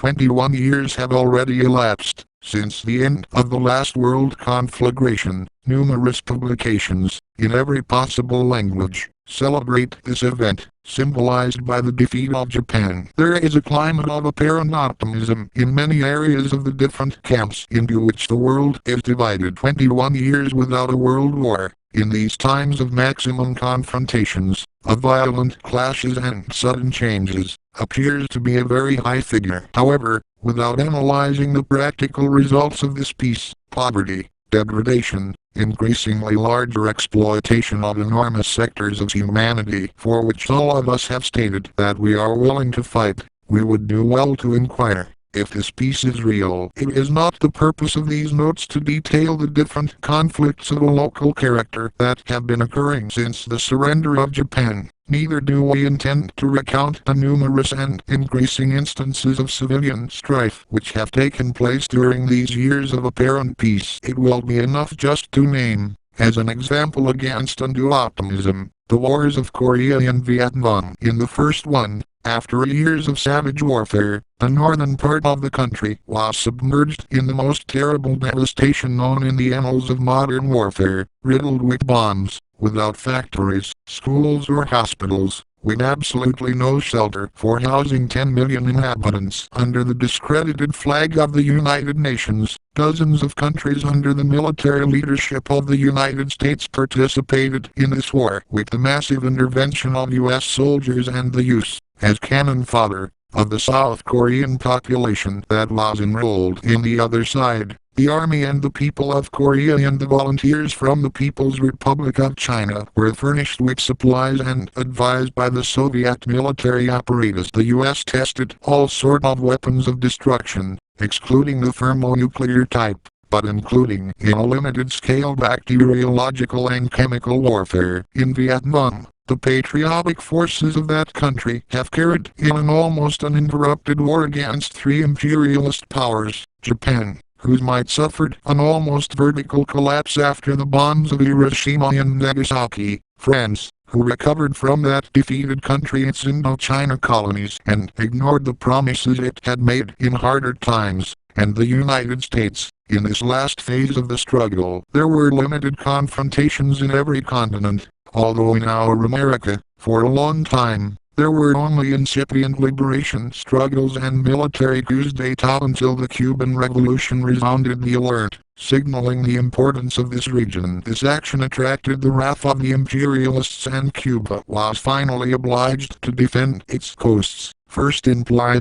21 years have already elapsed since the end of the last world conflagration. Numerous publications, in every possible language, celebrate this event, symbolized by the defeat of Japan. There is a climate of apparent optimism in many areas of the different camps into which the world is divided. 21 years without a world war. In these times of maximum confrontations, of violent clashes and sudden changes, appears to be a very high figure. However, without analyzing the practical results of this peace, poverty, degradation, increasingly larger exploitation of enormous sectors of humanity for which all of us have stated that we are willing to fight, we would do well to inquire if this peace is real. It is not the purpose of these notes to detail the different conflicts of a local character that have been occurring since the surrender of Japan. Neither do we intend to recount the numerous and increasing instances of civilian strife which have taken place during these years of apparent peace. It will be enough just to name, as an example against undue optimism, the wars of Korea and Vietnam. In the first one, after years of savage warfare, the northern part of the country was submerged in the most terrible devastation known in the annals of modern warfare, riddled with bombs, without factories, schools or hospitals, with absolutely no shelter for housing 10 million inhabitants. Under the discredited flag of the United Nations, dozens of countries under the military leadership of the United States participated in this war, with the massive intervention of U.S. soldiers and the use, as cannon fodder, of the South Korean population that was enrolled in the other side. The army and the people of Korea and the volunteers from the People's Republic of China were furnished with supplies and advised by the Soviet military apparatus. The U.S. tested all sorts of weapons of destruction, excluding the thermonuclear type, but including in a limited scale bacteriological and chemical warfare. In Vietnam, the patriotic forces of that country have carried in an almost uninterrupted war against three imperialist powers: Japan, whose might suffered an almost vertical collapse after the bombs of Hiroshima and Nagasaki; France, who recovered from that defeated country its Indochina colonies and ignored the promises it had made in harder times; and the United States. In this last phase of the struggle, there were limited confrontations in every continent, although in our America, for a long time, there were only incipient liberation struggles and military coups d'etat until the Cuban Revolution resounded the alert, signaling the importance of this region. This action attracted the wrath of the imperialists, and Cuba was finally obliged to defend its coasts, first in Playa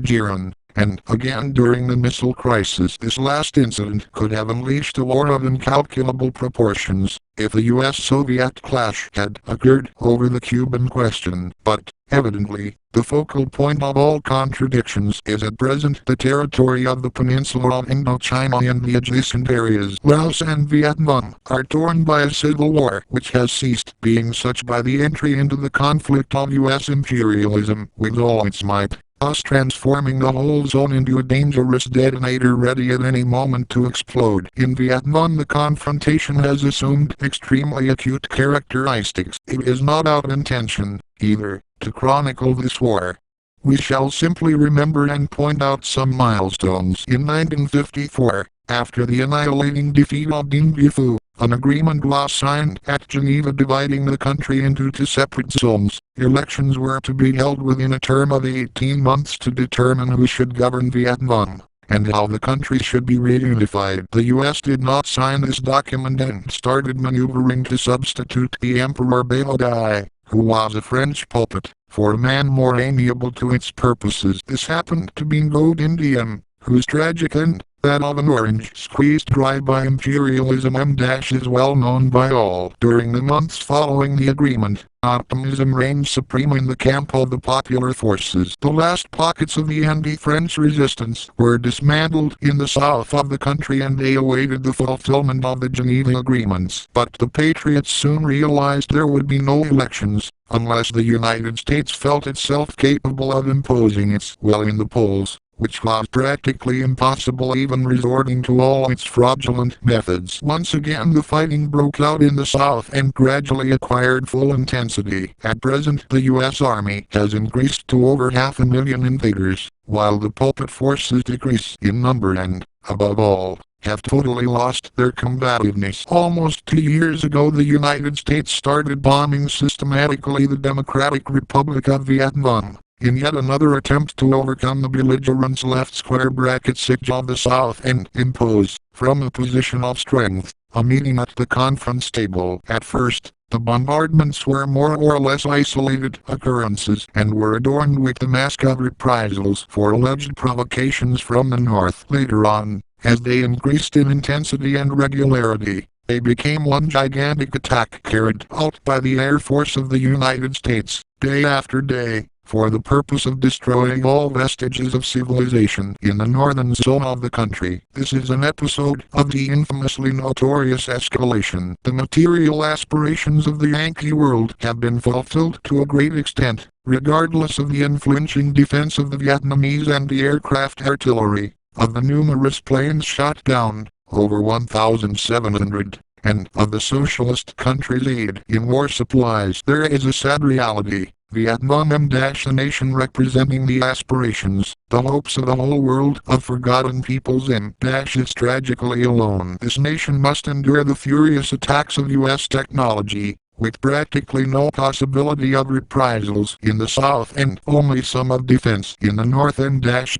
and again during the missile crisis. This last incident could have unleashed a war of incalculable proportions if a U.S.-Soviet clash had occurred over the Cuban question, but, evidently, the focal point of all contradictions is at present the territory of the peninsula of Indochina and the adjacent areas. Laos and Vietnam are torn by a civil war which has ceased being such by the entry into the conflict of U.S. imperialism with all its might, thus transforming the whole zone into a dangerous detonator ready at any moment to explode. In Vietnam, the confrontation has assumed extremely acute characteristics. It is not our intention, either, to chronicle this war. We shall simply remember and point out some milestones. In 1954, after the annihilating defeat of Dien Bien Phu, an agreement was signed at Geneva dividing the country into two separate zones. Elections were to be held within a term of 18 months to determine who should govern Vietnam, and how the country should be reunified. The U.S. did not sign this document and started maneuvering to substitute the Emperor Bao Dai, who was a French puppet, for a man more amiable to its purposes. This happened to be Ngo Dinh, whose tragic end, that of an orange squeezed dry by imperialism is well known by all. During the months following the agreement, optimism reigned supreme in the camp of the popular forces. The last pockets of the anti-French resistance were dismantled in the south of the country, and they awaited the fulfillment of the Geneva agreements. But the patriots soon realized there would be no elections unless the United States felt itself capable of imposing its will in the polls, which was practically impossible even resorting to all its fraudulent methods. Once again the fighting broke out in the south and gradually acquired full intensity. At present the U.S. Army has increased to over 500,000 invaders, while the puppet forces decrease in number and, above all, have totally lost their combativeness. Almost 2 years ago, the United States started bombing systematically the Democratic Republic of Vietnam, in yet another attempt to overcome the belligerents left square bracket siege of the South and impose, from a position of strength, a meeting at the conference table. At first, the bombardments were more or less isolated occurrences and were adorned with the mask of reprisals for alleged provocations from the North. Later on, as they increased in intensity and regularity, they became one gigantic attack carried out by the Air Force of the United States, day after day, for the purpose of destroying all vestiges of civilization in the northern zone of the country. This is an episode of the infamously notorious escalation. The material aspirations of the Yankee world have been fulfilled to a great extent, regardless of the unflinching defense of the Vietnamese and the aircraft artillery, of the numerous planes shot down, over 1,700, and of the socialist country's aid in war supplies. There is a sad reality. Vietnam a nation representing the aspirations, the hopes of the whole world of forgotten peoples is tragically alone. This nation must endure the furious attacks of U.S. technology, with practically no possibility of reprisals in the South and only some of defense in the North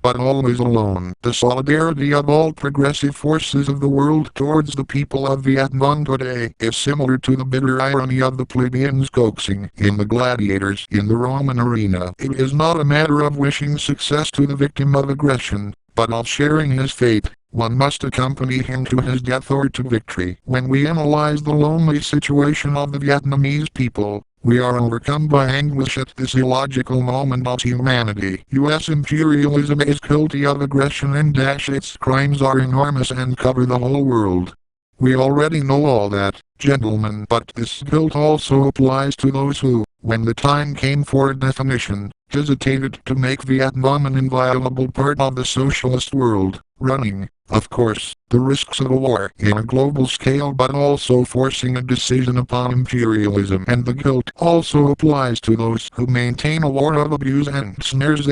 but always alone. The solidarity of all progressive forces of the world towards the people of Vietnam today is similar to the bitter irony of the plebeians coaxing in the gladiators in the Roman arena. It is not a matter of wishing success to the victim of aggression, but of sharing his fate. One must accompany him to his death or to victory. When we analyze the lonely situation of the Vietnamese people, we are overcome by anguish at this illogical moment of humanity. U.S. imperialism is guilty of aggression and its crimes are enormous and cover the whole world. We already know all that, gentlemen, but this guilt also applies to those who, when the time came for a definition, hesitated to make Vietnam an inviolable part of the socialist world, running, of course, the risks of a war in a global scale but also forcing a decision upon imperialism. And the guilt also applies to those who maintain a war of abuse and snares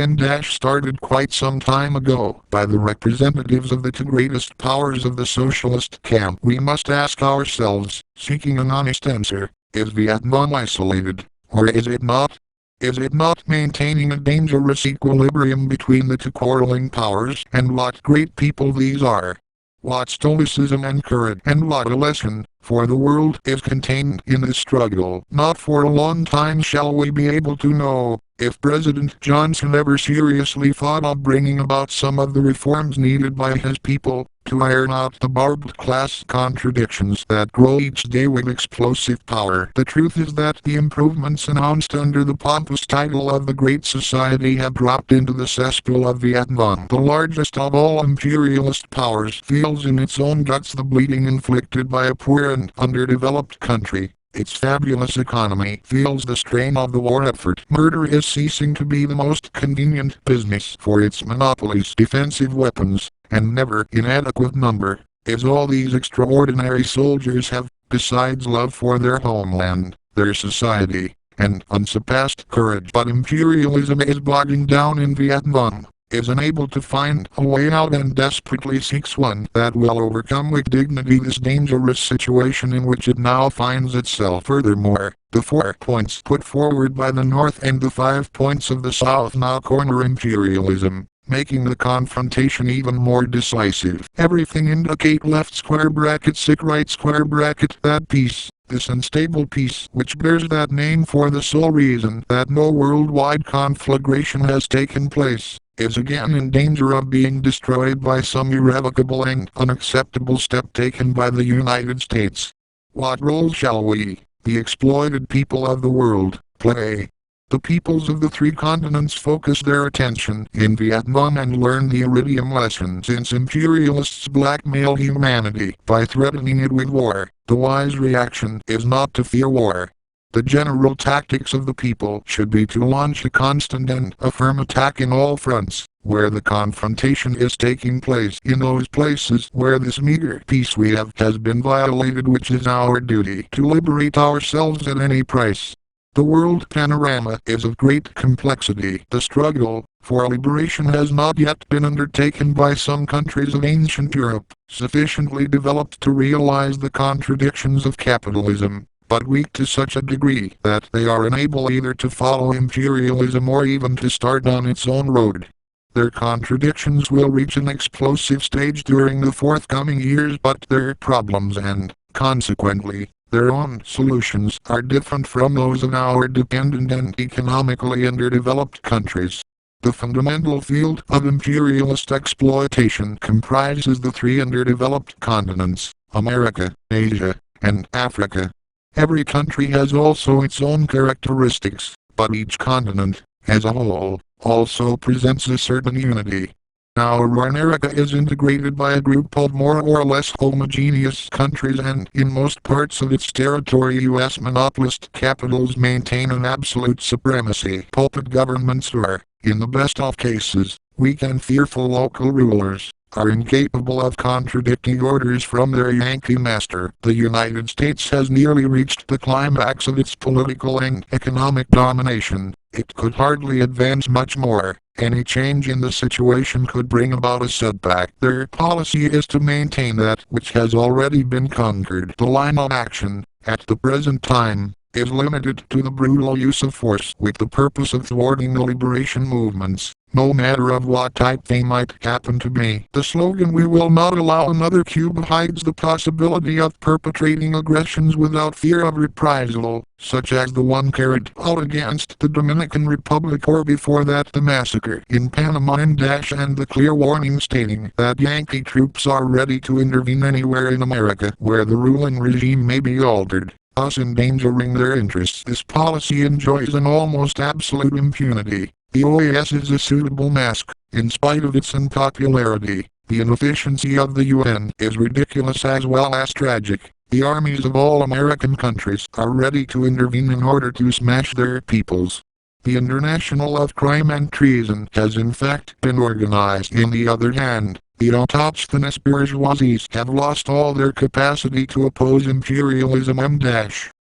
started quite some time ago by the representatives of the two greatest powers of the socialist camp. We must ask ourselves, seeking an honest answer, is Vietnam isolated, or is it not? Is it not maintaining a dangerous equilibrium between the two quarreling powers? And what great people these are! What stoicism and courage, and what a lesson, for the world is contained in this struggle. Not for a long time shall we be able to know, if President Johnson ever seriously thought of bringing about some of the reforms needed by his people, to iron out the barbed class contradictions that grow each day with explosive power. The truth is that the improvements announced under the pompous title of the Great Society have dropped into the cesspool of Vietnam. The largest of all imperialist powers feels in its own guts the bleeding inflicted by a poor and underdeveloped country. Its fabulous economy feels the strain of the war effort. Murder is ceasing to be the most convenient business for its monopolies. Defensive weapons, and never in adequate number, is all these extraordinary soldiers have, besides love for their homeland, their society, and unsurpassed courage. But imperialism is bogging down in Vietnam, is unable to find a way out and desperately seeks one that will overcome with dignity this dangerous situation in which it now finds itself. Furthermore, the 4 points put forward by the North and the 5 points of the South now corner imperialism, making the confrontation even more decisive. Everything indicate left square bracket right square bracket that peace, this unstable peace which bears that name for the sole reason that no worldwide conflagration has taken place, is again in danger of being destroyed by some irrevocable and unacceptable step taken by the United States. What role shall we, the exploited people of the world, play? The peoples of the 3 continents focus their attention in Vietnam and learn the iridium lesson. Since imperialists blackmail humanity by threatening it with war, the wise reaction is not to fear war. The general tactics of the people should be to launch a constant and a firm attack in all fronts, where the confrontation is taking place. In those places where this meager peace we have has been violated, which is our duty to liberate ourselves at any price. The world panorama is of great complexity. The struggle for liberation has not yet been undertaken by some countries of ancient Europe, sufficiently developed to realize the contradictions of capitalism, but weak to such a degree that they are unable either to follow imperialism or even to start on its own road. Their contradictions will reach an explosive stage during the forthcoming years, but their problems and, consequently, their own solutions are different from those of our dependent and economically underdeveloped countries. The fundamental field of imperialist exploitation comprises the three underdeveloped continents, America, Asia, and Africa. Every country has also its own characteristics, but each continent, as a whole, also presents a certain unity. Our America is integrated by a group of more or less homogeneous countries, and in most parts of its territory U.S. monopolist capitals maintain an absolute supremacy. Puppet governments or, in the best of cases, weak and fearful local rulers are incapable of contradicting orders from their Yankee master. The United States has nearly reached the climax of its political and economic domination. It could hardly advance much more. Any change in the situation could bring about a setback. Their policy is to maintain that which has already been conquered. The line of action, at the present time, is limited to the brutal use of force with the purpose of thwarting the liberation movements, no matter of what type they might happen to be. The slogan "We will not allow another Cuba" hides the possibility of perpetrating aggressions without fear of reprisal, such as the one carried out against the Dominican Republic, or before that the massacre in Panama and the clear warning stating that Yankee troops are ready to intervene anywhere in America where the ruling regime may be altered, thus endangering their interests. This policy enjoys an almost absolute impunity. The OAS is a suitable mask, in spite of its unpopularity. The inefficiency of the UN is ridiculous as well as tragic. The armies of all American countries are ready to intervene in order to smash their peoples. The International of Crime and Treason has in fact been organized. On the other hand, the autochthonous bourgeoisies have lost all their capacity to oppose imperialism and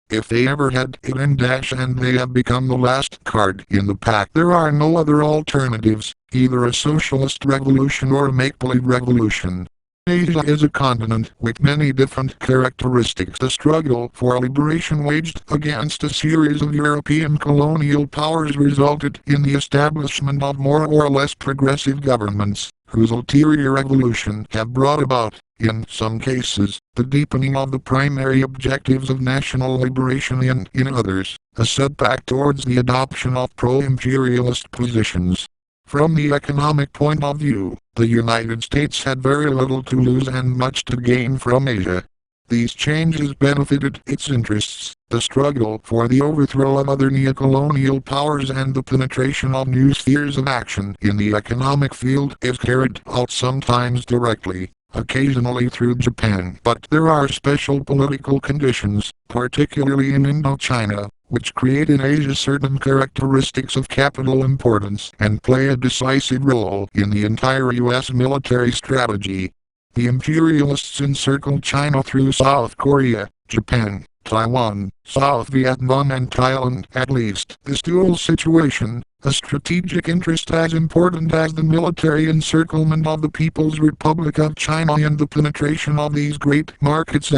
if they ever had it and they have become the last card in the pack. There are no other alternatives, either a socialist revolution or a make-believe revolution. Asia is a continent with many different characteristics. The struggle for liberation waged against a series of European colonial powers resulted in the establishment of more or less progressive governments, whose ulterior evolution have brought about, in some cases, the deepening of the primary objectives of national liberation and, in others, a setback towards the adoption of pro-imperialist positions. From the economic point of view, the United States had very little to lose and much to gain from Asia. These changes benefited its interests. The struggle for the overthrow of other neocolonial powers and the penetration of new spheres of action in the economic field is carried out sometimes directly, occasionally through Japan. But there are special political conditions, particularly in Indochina, which create in Asia certain characteristics of capital importance and play a decisive role in the entire U.S. military strategy. The imperialists encircled China through South Korea, Japan, Taiwan, South Vietnam and Thailand. At least this dual situation, a strategic interest as important as the military encirclement of the People's Republic of China and the penetration of these great markets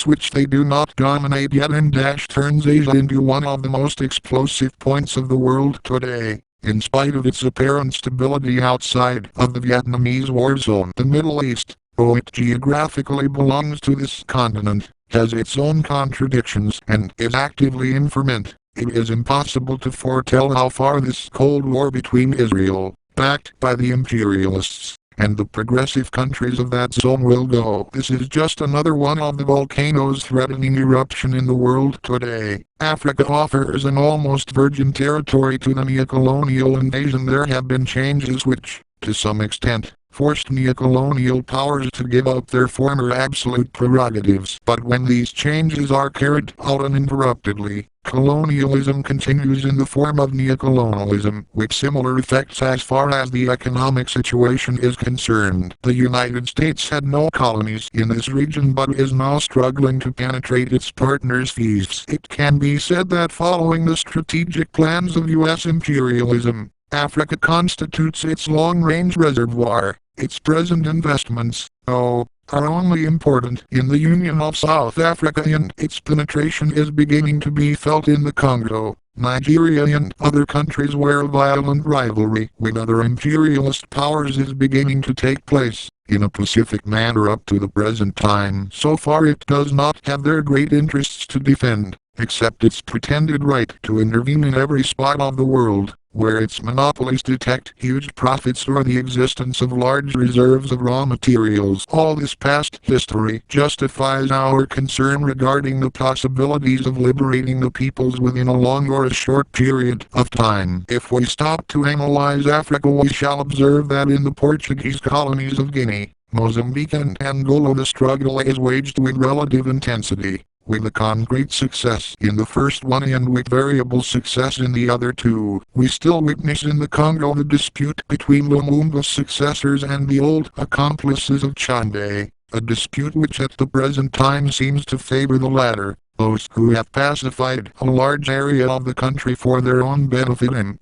which they do not dominate yet turns Asia into one of the most explosive points of the world today. In spite of its apparent stability outside of the Vietnamese war zone, the Middle East, though it geographically belongs to this continent, has its own contradictions and is actively in ferment. It is impossible to foretell how far this Cold War between Israel, backed by the imperialists, and the progressive countries of that zone will go. This is just another one of the volcanoes threatening eruption in the world today. Africa offers an almost virgin territory to the neocolonial invasion. There have been changes which, to some extent, forced neocolonial powers to give up their former absolute prerogatives. But when these changes are carried out uninterruptedly, colonialism continues in the form of neocolonialism, with similar effects as far as the economic situation is concerned. The United States had no colonies in this region but is now struggling to penetrate its partners' fiefs. It can be said that following the strategic plans of U.S. imperialism, Africa constitutes its long-range reservoir. Its present investments, are only important in the Union of South Africa, and its penetration is beginning to be felt in the Congo, Nigeria and other countries where violent rivalry with other imperialist powers is beginning to take place. In a pacific manner up to the present time. So far it does not have their great interests to defend, except its pretended right to intervene in every spot of the world, where its monopolies detect huge profits or the existence of large reserves of raw materials. All this past history justifies our concern regarding the possibilities of liberating the peoples within a long or a short period of time. If we stop to analyze Africa, we shall observe that in the Portuguese colonies of Guinea, Mozambique and Angola the struggle is waged with relative intensity, with a concrete success in the first one and with variable success in the other two. We still witness in the Congo the dispute between Lumumba's successors and the old accomplices of Chande, a dispute which at the present time seems to favor the latter, those who have pacified a large area of the country for their own benefit and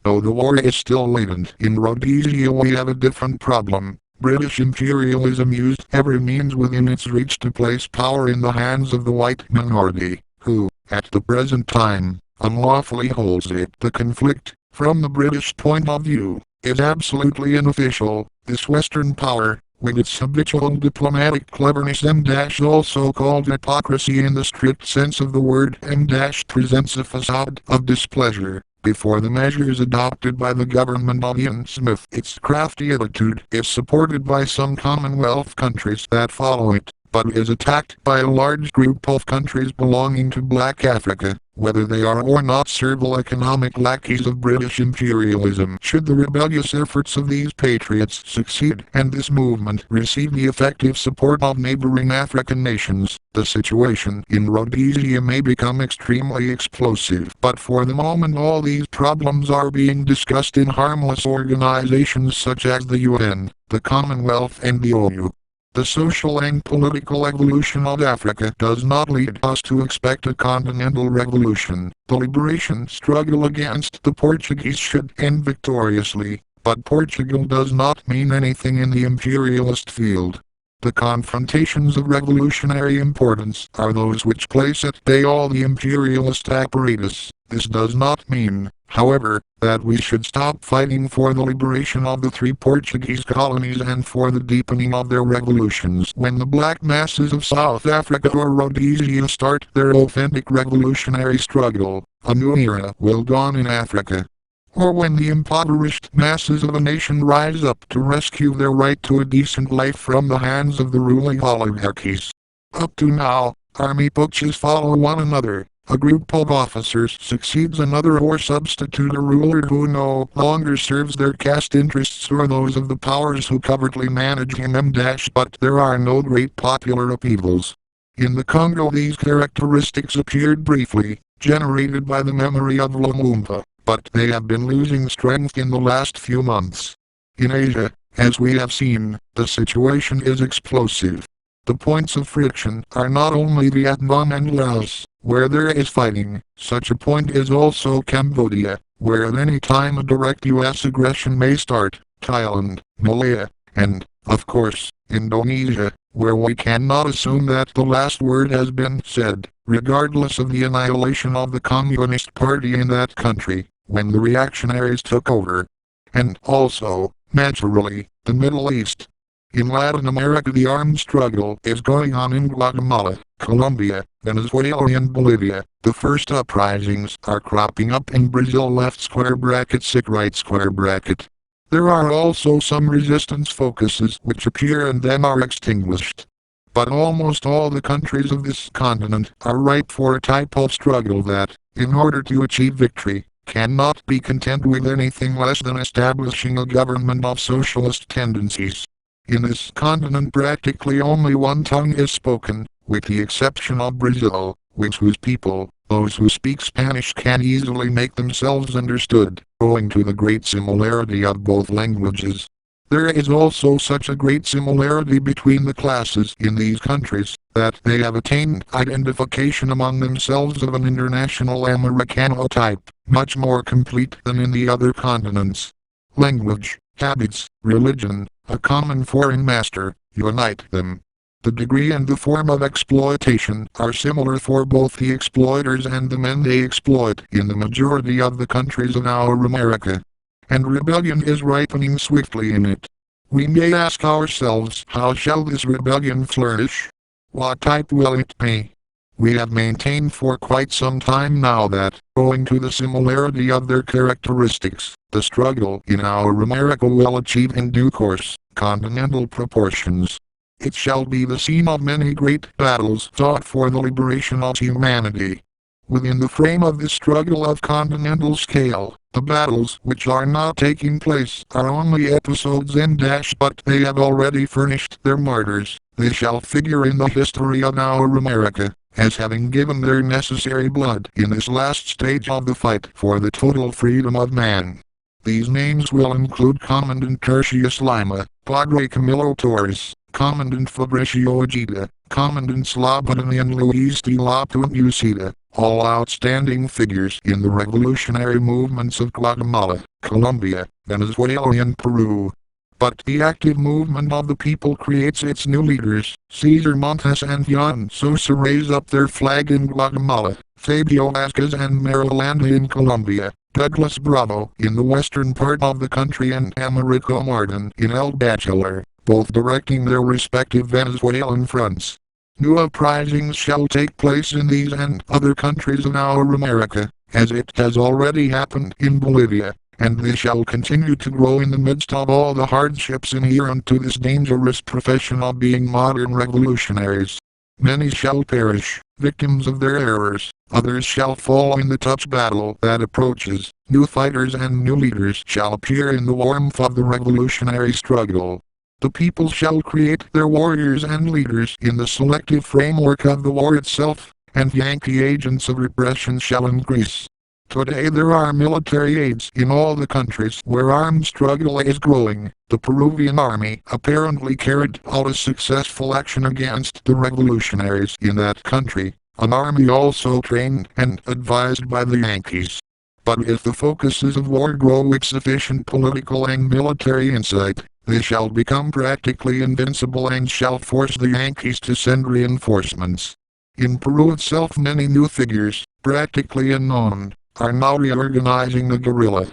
though the war is still latent in Rhodesia, we have a different problem. British imperialism used every means within its reach to place power in the hands of the white minority, who, at the present time, unlawfully holds it. The conflict, from the British point of view, is absolutely unofficial. This Western power, with its habitual diplomatic cleverness and also called hypocrisy in the strict sense of the word and presents a facade of displeasure before the measures adopted by the government of Ian Smith. Its crafty attitude is supported by some Commonwealth countries that follow it, but is attacked by a large group of countries belonging to Black Africa, whether they are or not servile economic lackeys of British imperialism. Should the rebellious efforts of these patriots succeed and this movement receive the effective support of neighboring African nations, the situation in Rhodesia may become extremely explosive. But for the moment all these problems are being discussed in harmless organizations such as the UN, the Commonwealth and the ONU. The social and political evolution of Africa does not lead us to expect a continental revolution. The liberation struggle against the Portuguese should end victoriously, but Portugal does not mean anything in the imperialist field. The confrontations of revolutionary importance are those which place at bay all the imperialist apparatus. This does not mean, however, that we should stop fighting for the liberation of the three Portuguese colonies and for the deepening of their revolutions. When the black masses of South Africa or Rhodesia start their authentic revolutionary struggle, a new era will dawn in Africa. Or when the impoverished masses of a nation rise up to rescue their right to a decent life from the hands of the ruling oligarchies. Up to now, army putschs follow one another. A group of officers succeeds another or substitute a ruler who no longer serves their caste interests or those of the powers who covertly manage him but there are no great popular upheavals. In the Congo these characteristics appeared briefly, generated by the memory of Lumumba, but they have been losing strength in the last few months. In Asia, as we have seen, the situation is explosive. The points of friction are not only Vietnam and Laos, where there is fighting, such a point is also Cambodia, where at any time a direct U.S. aggression may start, Thailand, Malaya, and, of course, Indonesia, where we cannot assume that the last word has been said, regardless of the annihilation of the Communist Party in that country, when the reactionaries took over. And also, naturally, the Middle East. In Latin America the armed struggle is going on in Guatemala, Colombia, Venezuela and Bolivia. The first uprisings are cropping up in Brazil (sick right). There are also some resistance focuses which appear and then are extinguished. But almost all the countries of this continent are ripe for a type of struggle that, in order to achieve victory, cannot be content with anything less than establishing a government of socialist tendencies. In this continent practically only one tongue is spoken, with the exception of Brazil, whose people, those who speak Spanish, can easily make themselves understood, owing to the great similarity of both languages. There is also such a great similarity between the classes in these countries, that they have attained identification among themselves of an international Americano type, much more complete than in the other continents. Language, habits, religion, a common foreign master, unite them. The degree and the form of exploitation are similar for both the exploiters and the men they exploit in the majority of the countries of our America. And rebellion is ripening swiftly in it. We may ask ourselves, how shall this rebellion flourish? What type will it be? We have maintained for quite some time now that, owing to the similarity of their characteristics, the struggle in our America will achieve in due course continental proportions. It shall be the scene of many great battles fought for the liberation of humanity. Within the frame of this struggle of continental scale, the battles which are now taking place are only episodes in dash, but they have already furnished their martyrs. They shall figure in the history of our America, as having given their necessary blood in this last stage of the fight for the total freedom of man. These names will include Commandant Tertius Lima, Padre Camilo Torres, Commandant Fabricio Ojeda, Commandant Slobodan and Luis de la Puente, all outstanding figures in the revolutionary movements of Guatemala, Colombia, Venezuela and Peru. But the active movement of the people creates its new leaders. Cesar Montes and Juan Sosa raise up their flag in Guatemala, Fabio Vázquez and Marilanda in Colombia, Douglas Bravo in the western part of the country and Americo Martin in El Bachelor, both directing their respective Venezuelan fronts. New uprisings shall take place in these and other countries of our America, as it has already happened in Bolivia, and they shall continue to grow in the midst of all the hardships inherent to this dangerous profession of being modern revolutionaries. Many shall perish, victims of their errors, others shall fall in the tough battle that approaches, new fighters and new leaders shall appear in the warmth of the revolutionary struggle. The people shall create their warriors and leaders in the selective framework of the war itself, and Yankee agents of repression shall increase. Today there are military aids in all the countries where armed struggle is growing. The Peruvian army apparently carried out a successful action against the revolutionaries in that country, an army also trained and advised by the Yankees. But if the focuses of war grow with sufficient political and military insight, they shall become practically invincible and shall force the Yankees to send reinforcements. In Peru itself many new figures, practically unknown, are now reorganizing the guerrilla.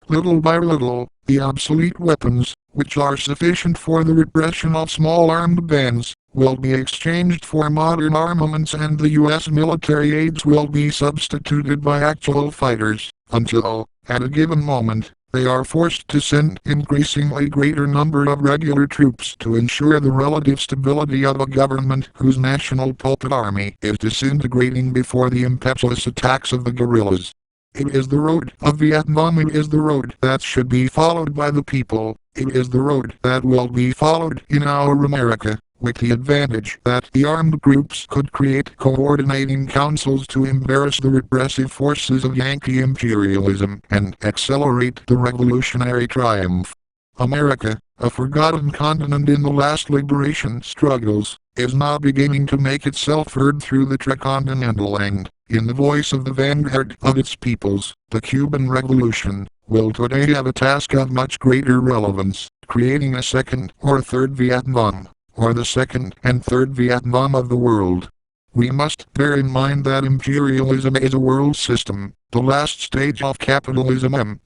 Little by little, the obsolete weapons, which are sufficient for the repression of small armed bands, will be exchanged for modern armaments and the U.S. military aids will be substituted by actual fighters, until, at a given moment, they are forced to send increasingly greater number of regular troops to ensure the relative stability of a government whose national puppet army is disintegrating before the impetuous attacks of the guerrillas. It is the road of Vietnam. It is the road that should be followed by the people. It is the road that will be followed in our America, with the advantage that the armed groups could create coordinating councils to embarrass the repressive forces of Yankee imperialism and accelerate the revolutionary triumph. America, a forgotten continent in the last liberation struggles, is now beginning to make itself heard through the tricontinental and, in the voice of the vanguard of its peoples, the Cuban Revolution, will today have a task of much greater relevance, creating a second or third Vietnam, or the second and third Vietnam of the world. We must bear in mind that imperialism is a world system, the last stage of capitalism and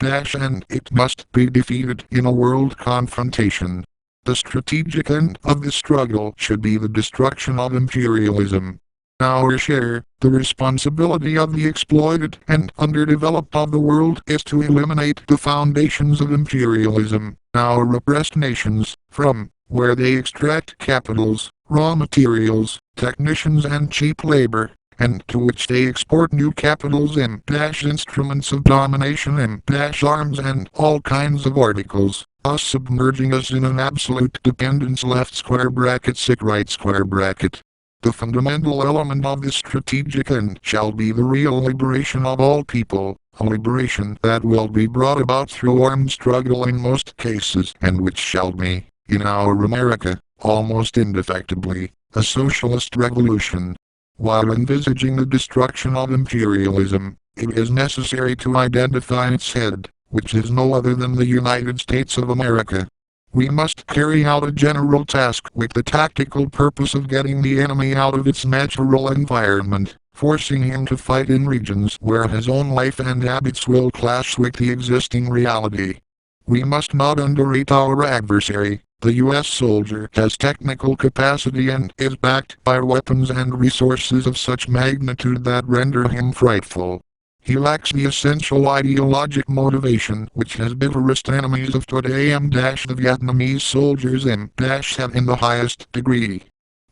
it must be defeated in a world confrontation. The strategic end of the struggle should be the destruction of imperialism. Our share, the responsibility of the exploited and underdeveloped of the world is to eliminate the foundations of imperialism, our repressed nations, from where they extract capitals, raw materials, technicians and cheap labor, and to which they export new capitals and instruments of domination and arms and all kinds of articles, thus submerging us in an absolute dependence left square bracket sick right square bracket. The fundamental element of this strategic end shall be the real liberation of all people, a liberation that will be brought about through armed struggle in most cases, and which shall be, in our America, almost indefectibly, a socialist revolution. While envisaging the destruction of imperialism, it is necessary to identify its head, which is no other than the United States of America. We must carry out a general task with the tactical purpose of getting the enemy out of its natural environment, forcing him to fight in regions where his own life and habits will clash with the existing reality. We must not underrate our adversary. The U.S. soldier has technical capacity and is backed by weapons and resources of such magnitude that render him frightful. He lacks the essential ideologic motivation which his bitterest enemies of today the Vietnamese soldiers have in the highest degree.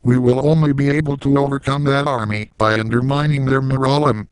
We will only be able to overcome that army by undermining their morale and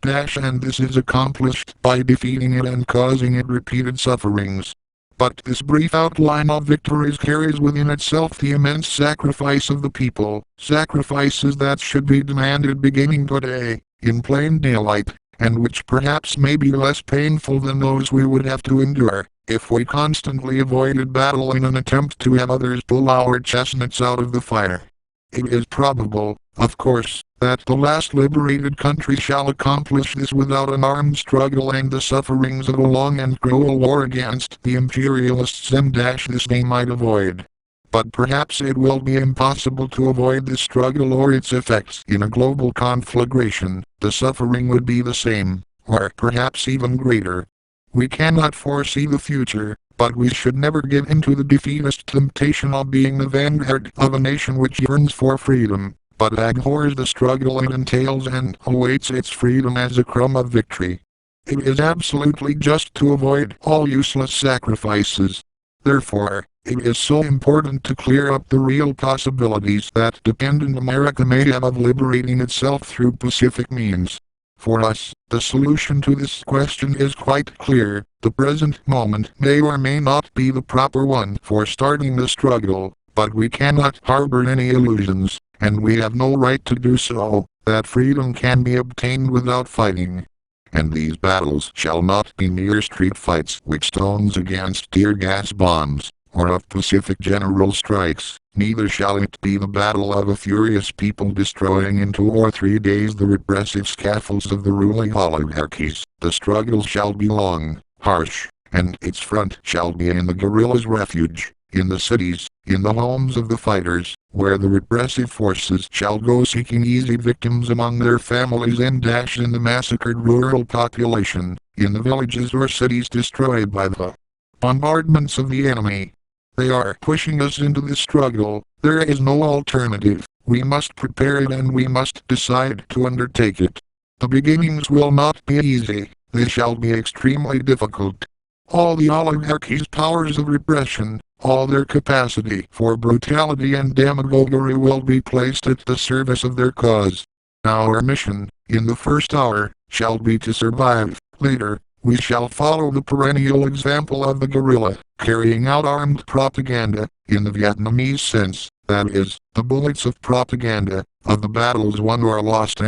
this is accomplished by defeating it and causing it repeated sufferings. But this brief outline of victories carries within itself the immense sacrifice of the people, sacrifices that should be demanded beginning today, in plain daylight, and which perhaps may be less painful than those we would have to endure, if we constantly avoided battle in an attempt to have others pull our chestnuts out of the fire. It is probable, of course, that the last liberated country shall accomplish this without an armed struggle and the sufferings of a long and cruel war against the imperialists this they might avoid. But perhaps it will be impossible to avoid this struggle or its effects. In a global conflagration, the suffering would be the same, or perhaps even greater. We cannot foresee the future, but we should never give in to the defeatist temptation of being the vanguard of a nation which yearns for freedom, but abhors the struggle it entails and awaits its freedom as a crumb of victory. It is absolutely just to avoid all useless sacrifices. Therefore, it is so important to clear up the real possibilities that dependent America may have of liberating itself through pacific means. For us, the solution to this question is quite clear. The present moment may or may not be the proper one for starting the struggle, but we cannot harbor any illusions, and we have no right to do so, that freedom can be obtained without fighting. And these battles shall not be mere street fights with stones against tear gas bombs, or of pacific general strikes, neither shall it be the battle of a furious people destroying in 2 or 3 days the repressive scaffolds of the ruling oligarchies. The struggle shall be long, harsh, and its front shall be in the guerrillas' refuge, in the cities, in the homes of the fighters, where the repressive forces shall go seeking easy victims among their families and in the massacred rural population, in the villages or cities destroyed by the bombardments of the enemy. They are pushing us into this struggle. There is no alternative. We must prepare it and we must decide to undertake it. The beginnings will not be easy. They shall be extremely difficult. All the oligarchies' powers of repression, all their capacity for brutality and demagoguery will be placed at the service of their cause. Our mission, in the first hour, shall be to survive. Later, we shall follow the perennial example of the guerrilla, carrying out armed propaganda, in the Vietnamese sense, that is, the bullets of propaganda, of the battles won or lost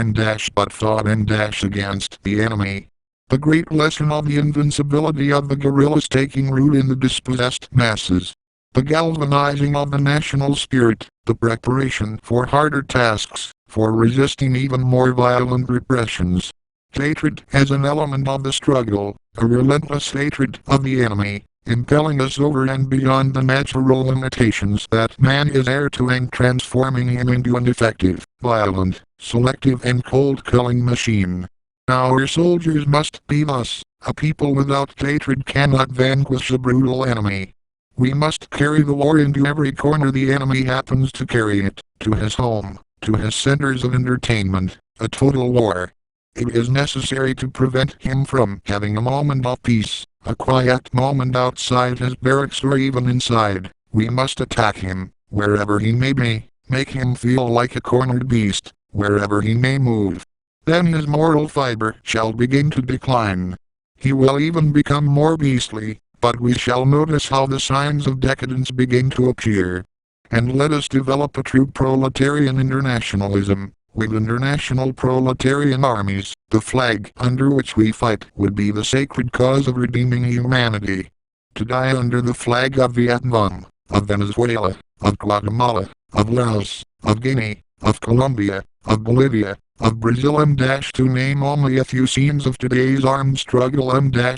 but fought against the enemy. The great lesson of the invincibility of the guerrillas taking root in the dispossessed masses. The galvanizing of the national spirit, the preparation for harder tasks, for resisting even more violent repressions. Hatred as an element of the struggle, a relentless hatred of the enemy, impelling us over and beyond the natural limitations that man is heir to and transforming him into an effective, violent, selective and cold-killing machine. Our soldiers must be thus. A people without hatred cannot vanquish a brutal enemy. We must carry the war into every corner the enemy happens to carry it, to his home, to his centers of entertainment, a total war. It is necessary to prevent him from having a moment of peace, a quiet moment outside his barracks or even inside. We must attack him, wherever he may be, make him feel like a cornered beast, wherever he may move. Then his moral fiber shall begin to decline. He will even become more beastly, but we shall notice how the signs of decadence begin to appear. And let us develop a true proletarian internationalism, with international proletarian armies. The flag under which we fight would be the sacred cause of redeeming humanity. To die under the flag of Vietnam, of Venezuela, of Guatemala, of Laos, of Guinea, of Colombia, of Bolivia, of Brazil to name only a few scenes of today's armed struggle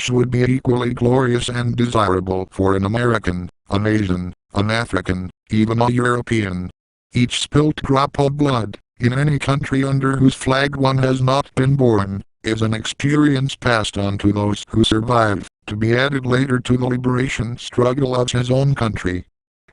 would be equally glorious and desirable for an American, an Asian, an African, even a European. Each spilt drop of blood, in any country under whose flag one has not been born, is an experience passed on to those who survive, to be added later to the liberation struggle of his own country.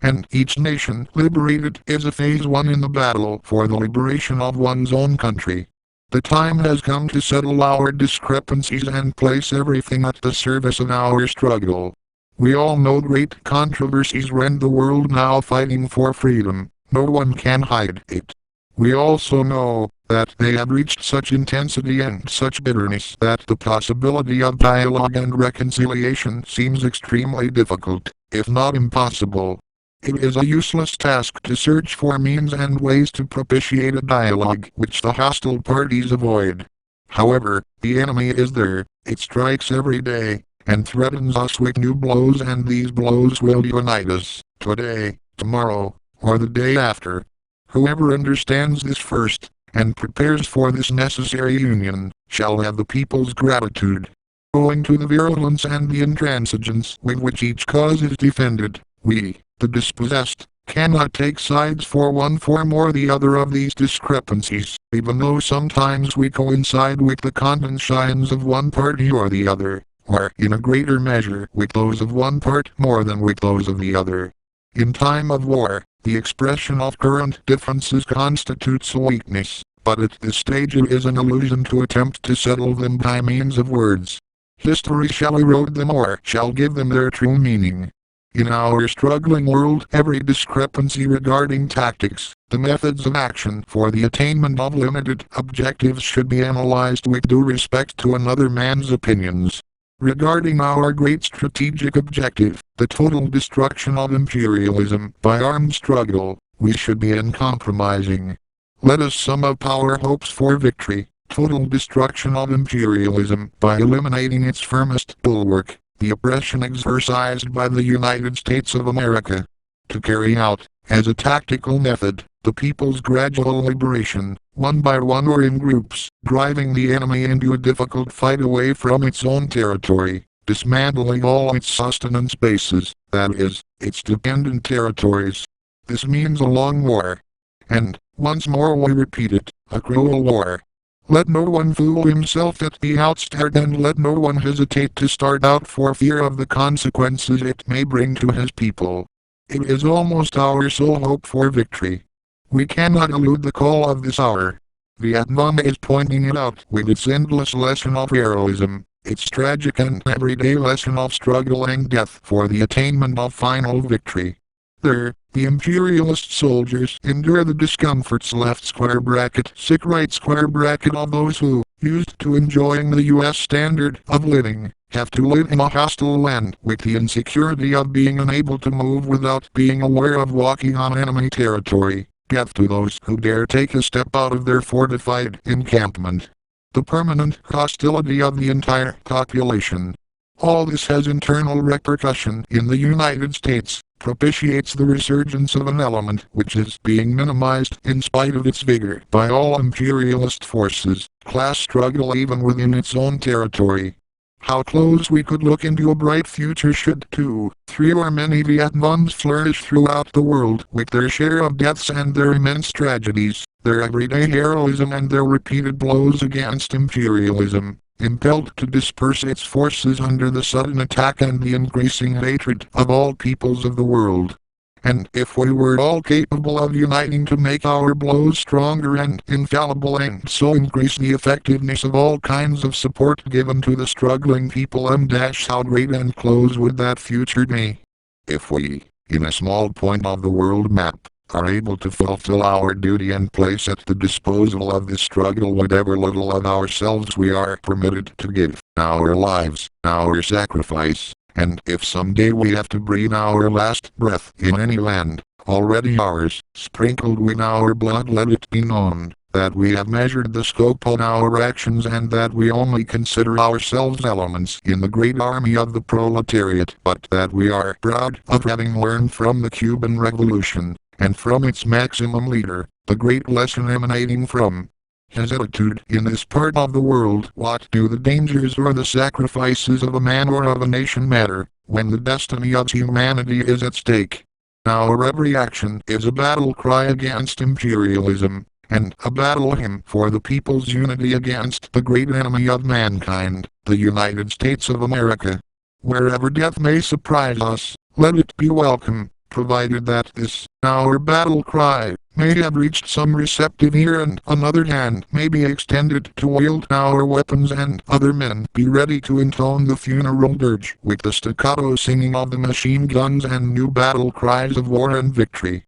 And each nation liberated is a phase one in the battle for the liberation of one's own country. The time has come to settle our discrepancies and place everything at the service of our struggle. We all know great controversies rend the world now fighting for freedom. No one can hide it. We also know that they have reached such intensity and such bitterness that the possibility of dialogue and reconciliation seems extremely difficult, if not impossible. It is a useless task to search for means and ways to propitiate a dialogue which the hostile parties avoid. However, the enemy is there, it strikes every day, and threatens us with new blows, and these blows will unite us, today, tomorrow, or the day after. Whoever understands this first, and prepares for this necessary union, shall have the people's gratitude. Owing to the virulence and the intransigence with which each cause is defended, we, the dispossessed, cannot take sides for one form or the other of these discrepancies, even though sometimes we coincide with the conscience of one party or the other, or in a greater measure with those of one part more than with those of the other. In time of war, the expression of current differences constitutes a weakness, but at this stage it is an illusion to attempt to settle them by means of words. History shall erode them or shall give them their true meaning. In our struggling world, every discrepancy regarding tactics, the methods of action for the attainment of limited objectives should be analyzed with due respect to another man's opinions. Regarding our great strategic objective, the total destruction of imperialism by armed struggle, we should be uncompromising. Let us sum up our hopes for victory, total destruction of imperialism by eliminating its firmest bulwark, the oppression exercised by the United States of America. To carry out, as a tactical method, the people's gradual liberation, one by one or in groups, driving the enemy into a difficult fight away from its own territory, dismantling all its sustenance bases, that is, its dependent territories. This means a long war. And, once more we repeat it, a cruel war. Let no one fool himself at the outstart, and let no one hesitate to start out for fear of the consequences it may bring to his people. It is almost our sole hope for victory. We cannot elude the call of this hour. Vietnam is pointing it out with its endless lesson of heroism, its tragic and everyday lesson of struggle and death for the attainment of final victory. There, the imperialist soldiers endure the discomforts left sick right of those who, used to enjoying the U.S. standard of living, have to live in a hostile land with the insecurity of being unable to move without being aware of walking on enemy territory. Death to those who dare take a step out of their fortified encampment. The permanent hostility of the entire population. All this has internal repercussion in the United States, propitiates the resurgence of an element which is being minimized in spite of its vigor by all imperialist forces, class struggle even within its own territory. How close we could look into a bright future should 2, 3 or many Vietnams flourish throughout the world with their share of deaths and their immense tragedies, their everyday heroism and their repeated blows against imperialism, impelled to disperse its forces under the sudden attack and the increasing hatred of all peoples of the world. And if we were all capable of uniting to make our blows stronger and infallible and so increase the effectiveness of all kinds of support given to the struggling people, how great and close would that future be? If we, in a small point of the world map, are able to fulfill our duty and place at the disposal of the struggle whatever little of ourselves we are permitted to give, our lives, our sacrifice, and if someday we have to breathe our last breath in any land, already ours, sprinkled with our blood, let it be known that we have measured the scope of our actions and that we only consider ourselves elements in the great army of the proletariat, but that we are proud of having learned from the Cuban Revolution, and from its maximum leader, the great lesson emanating from his attitude in this part of the world. What do the dangers or the sacrifices of a man or of a nation matter, when the destiny of humanity is at stake? Our every action is a battle cry against imperialism, and a battle hymn for the people's unity against the great enemy of mankind, the United States of America. Wherever death may surprise us, let it be welcome, provided that this, our battle cry, may have reached some receptive ear and another hand may be extended to wield our weapons and other men be ready to intone the funeral dirge with the staccato singing of the machine guns and new battle cries of war and victory.